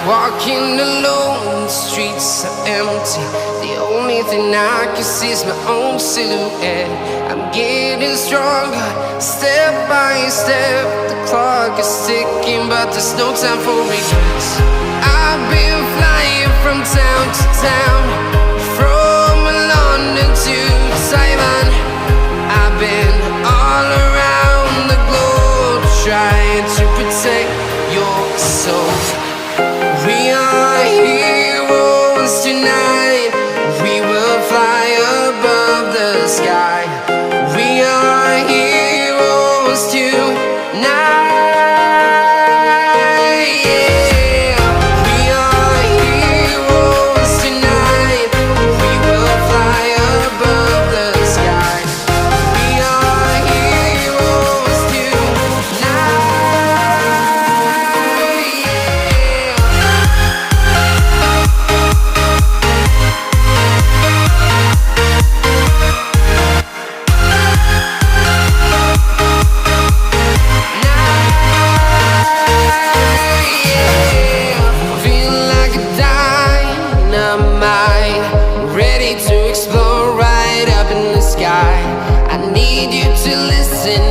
Walking alone, the streets are empty. The only thing I can see is my own silhouette. I'm getting stronger, step by step. The clock is ticking, but there's no time for regrets. I've been flying from town to town, from London to Taiwan. I've been all around the globe, trying to protect your soul. We are heroes tonight. We will fly above the sky. We are heroes tonight. Yeah. We are heroes tonight. We will fly above the sky. We are heroes tonight.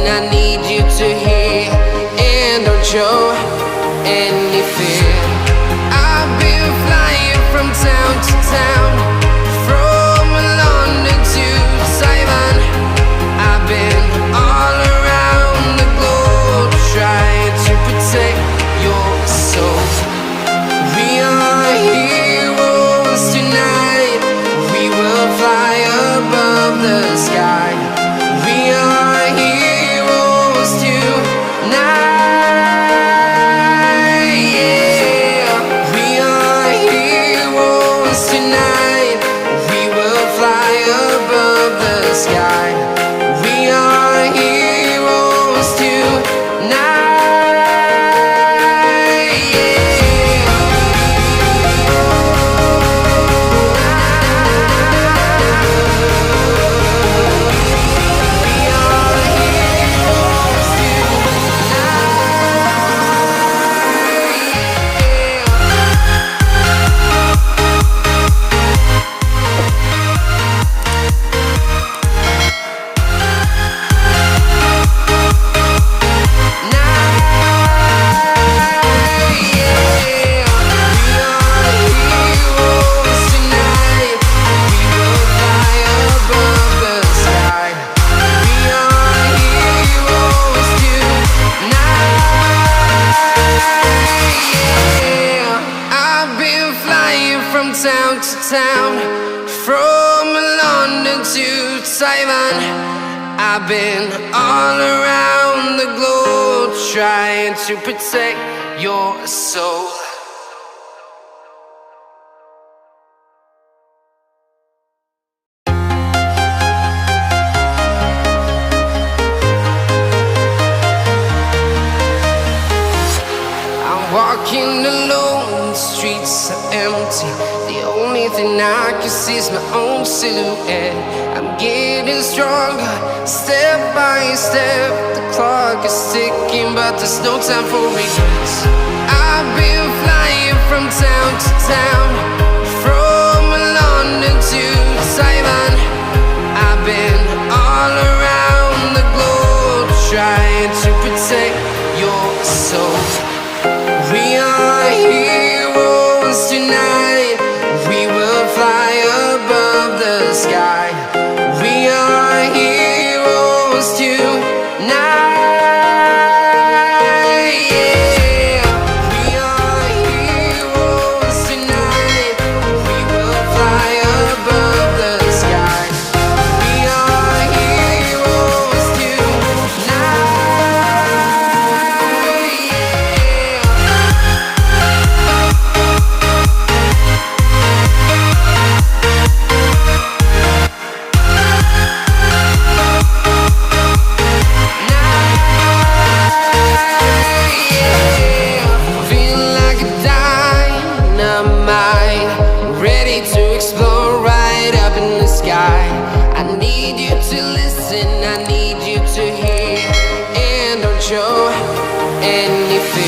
I need you to hear and don't show any fear. I've been flying from town to town, from London to Taiwan. I've been all around the globe, trying to protect your soul. We are heroes tonight. We will fly above the sky. We are heroes tonight. Yeah. We are heroes tonight. We will fly above the sky. We are heroes tonight. Town to town, from London to Taiwan. I've been all around the globe, trying to protect your soul. I'm walking alone, the streets are empty. The only thing I can see is my own silhouette. I'm getting stronger, step by step. The clock is ticking, but there's no time for regrets. I've been flying from town to town, from London to Taiwan. I've been all around the globe, trying to protect your soul. We are heroes tonight. We will fly above the sky. We are heroes tonight. Yeah. We are heroes tonight. We will fly above the sky. We are heroes tonight. show any fear.